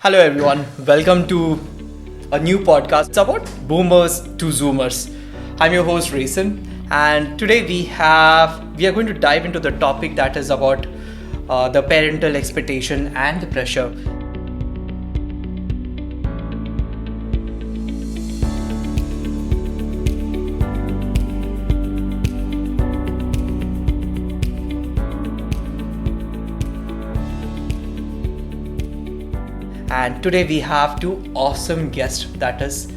Hello, everyone. Welcome to a new podcast. It's about boomers to zoomers. I'm your host, Raisin, and today we are going to dive into the topic that is about the parental expectation and the pressure. And today we have two awesome guests. That is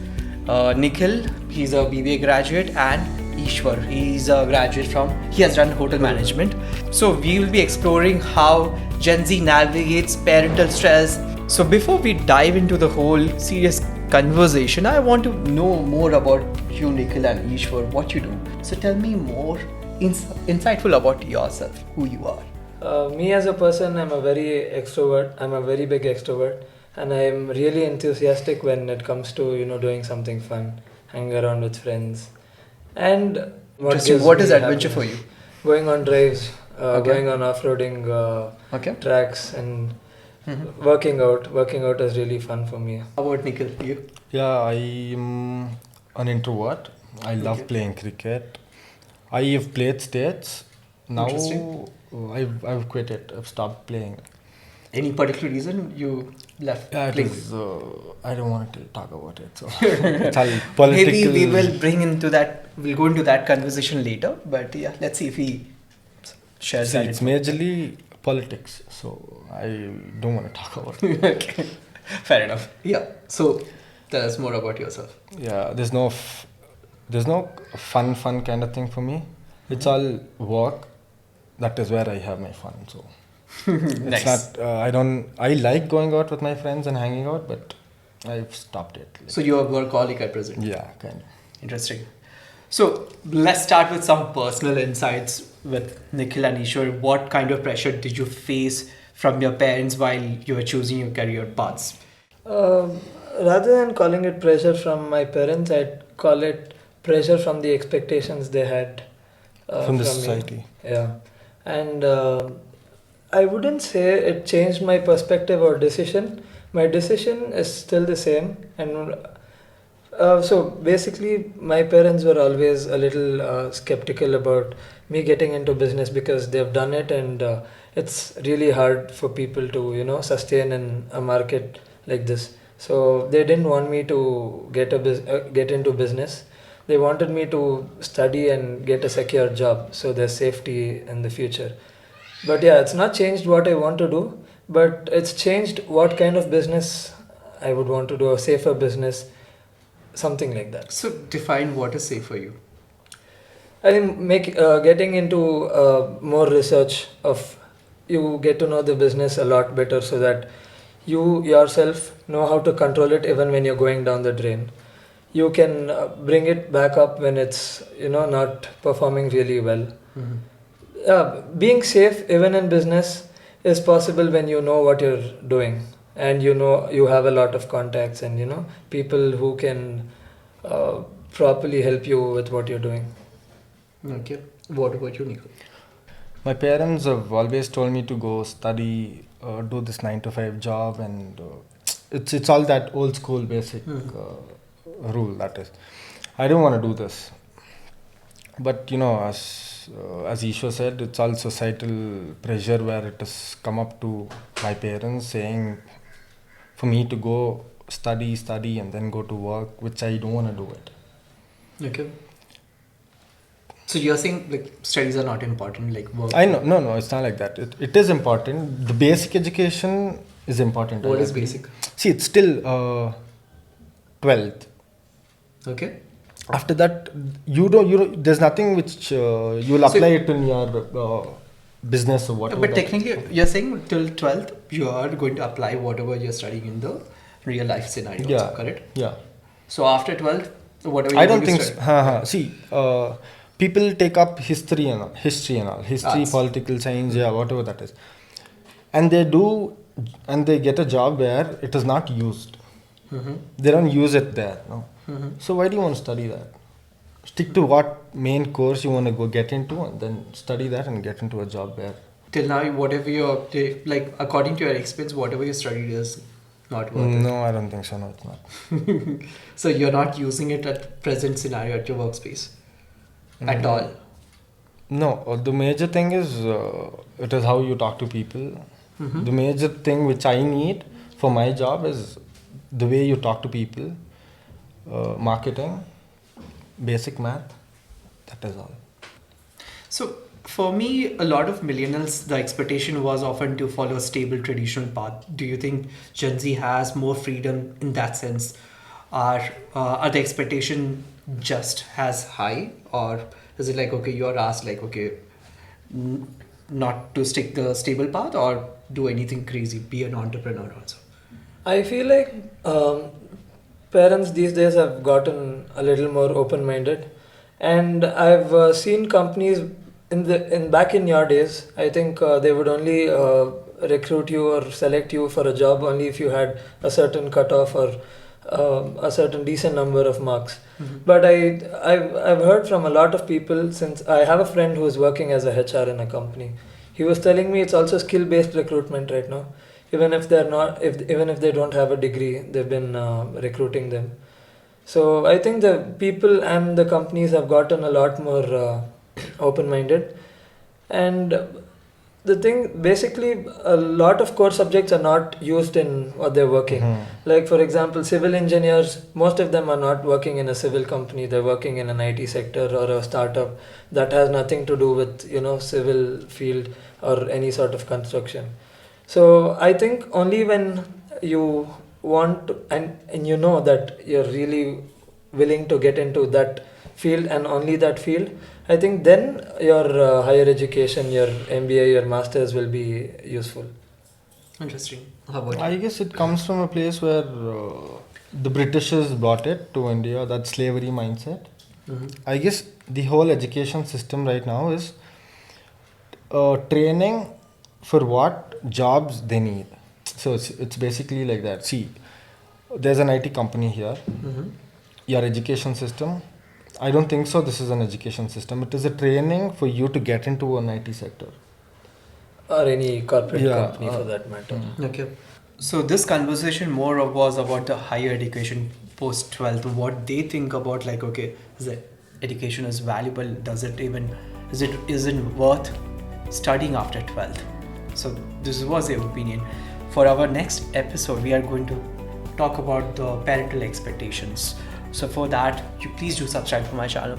Nikhil. He's a BBA graduate, and Eshwar. He has done hotel management. So we will be exploring how Gen Z navigates parental stress. So before we dive into the whole serious conversation, I want to know more about you, Nikhil and Eshwar, what you do. So tell me more insightful about yourself, who you are. Me as a person, I'm a very extrovert. I'm a very big extrovert, and I'm really enthusiastic when it comes to doing something fun, hanging around with friends, and What is adventure for you? Going on drives, Okay. going on off-roading Okay. tracks, and Mm-hmm. working out. Working out is really fun for me. How about Nikhil? You? Yeah, I'm an introvert. I love Okay. playing cricket. I have played states. Now Interesting. I've quit it. I've stopped playing. Any particular reason you left Yeah, it playing? is. I don't want to talk about it. So it's all political. Maybe we will we'll go into that conversation later. But yeah, let's see if he shares See, that. it's majorly politics. So I don't want to talk about it. Okay. Fair enough. Yeah. So tell us more about yourself. Yeah, there's no fun kind of thing for me. It's all work. That is where I have my fun. So Nice. it's not. I like going out with my friends and hanging out, but I've stopped it. So you're a workaholic at present. Yeah, kind of. Interesting. So let's start with some personal insights with Nikhil and Eshwar. What kind of pressure did you face from your parents while you were choosing your career paths? Rather than calling it pressure from my parents, I'd call it pressure from the expectations they had From the me. society. Yeah, and I wouldn't say it changed my perspective or decision. My decision is still the same, and so basically, my parents were always a little skeptical about me getting into business because they've done it, and it's really hard for people to sustain in a market like this. So they didn't want me to get into business. They wanted me to study and get a secure job, so there's safety in the future. But yeah, it's not changed what I want to do, but it's changed what kind of business I would want to do, a safer business, something like that. So define what is safe for you. I think getting into more research of you get to know the business a lot better so that you yourself know how to control it even when you're going down the drain. You can bring it back up when it's not performing really well. Being safe even in business is possible when you know what you're doing, and you have a lot of contacts and people who can properly help you with what you're doing. Okay. What about you, Nikhil? My parents have always told me to go study, do this 9 to 5 job, and it's all that old school basic rule. That is, I don't want to do this. But as Eshwar said, it's all societal pressure where it has come up to my parents saying for me to go study, and then go to work, which I don't want to do it. Okay. So you're saying like studies are not important, like work. I know, no, it's not like that. It is important. The basic education is important. What I is agree. basic? See, it's still 12th. Okay. After that, you don't. There's nothing which you'll apply it in your business or whatever. But technically, you're saying till 12th, you are going to apply whatever you're studying in the real life scenario. Yeah. Also, correct? Yeah. So after 12th, whatever I you're don't going think. to study. See, people take up history and all, Arts. political science, yeah, whatever that is, and they get a job where it is not used. Mm-hmm. They don't use it there. No. Mm-hmm. So why do you want to study that? Stick to what main course you want to go get into, and then study that and get into a job there. Till now, whatever you're like, according to your experience, whatever you studied is Not worth No, I don't think so. No, it's not. it. So you're not using it at present scenario at your workspace at all. No, the major thing is it is how you talk to people. Mhm. The major thing which I need for my job is the way you talk to people, marketing, basic math. That is all. So for me, a lot of millennials, the expectation was often to follow a stable traditional path. Do you think Gen Z has more freedom in that sense? Are the expectation just as high, or is it like, okay, you're asked like, okay, n- not to stick the stable path or do anything crazy, be an entrepreneur also? I feel like parents these days have gotten a little more open-minded, and I've seen companies in back in your days. I think they would only recruit you or select you for a job only if you had a certain cutoff or a certain decent number of marks. But I've heard from a lot of people, since I have a friend who is working as a HR in a company. He was telling me it's also skill-based recruitment right now. Even if they're not, if even if they don't have a degree, they've been recruiting them. So I think the people and the companies have gotten a lot more open-minded, and the thing basically a lot of core subjects are not used in what they're working. Like for example, civil engineers, most of them are not working in a civil company. They're working in an IT sector or a startup that has nothing to do with civil field or any sort of construction. So I think only when you want to, and you know that you're really willing to get into that field and only that field, I think then your higher education, your MBA, your masters will be useful. Interesting. How about I you? guess it comes from a place where the Britishers brought it to India, that slavery mindset. I guess the whole education system right now is training for what jobs they need. So it's basically like that. See, there's an IT company here. Your education system, I don't think so. This is an education system. It is a training for you to get into an IT sector. Or any corporate Yeah, company for that matter. Okay. So this conversation more was about the higher education post 12th, what they think about like, okay, is the education is valuable? Does it even, isn't worth studying after 12th? So this was their opinion. For our next episode, we are going to talk about the parental expectations. So for that, you please do subscribe to my channel.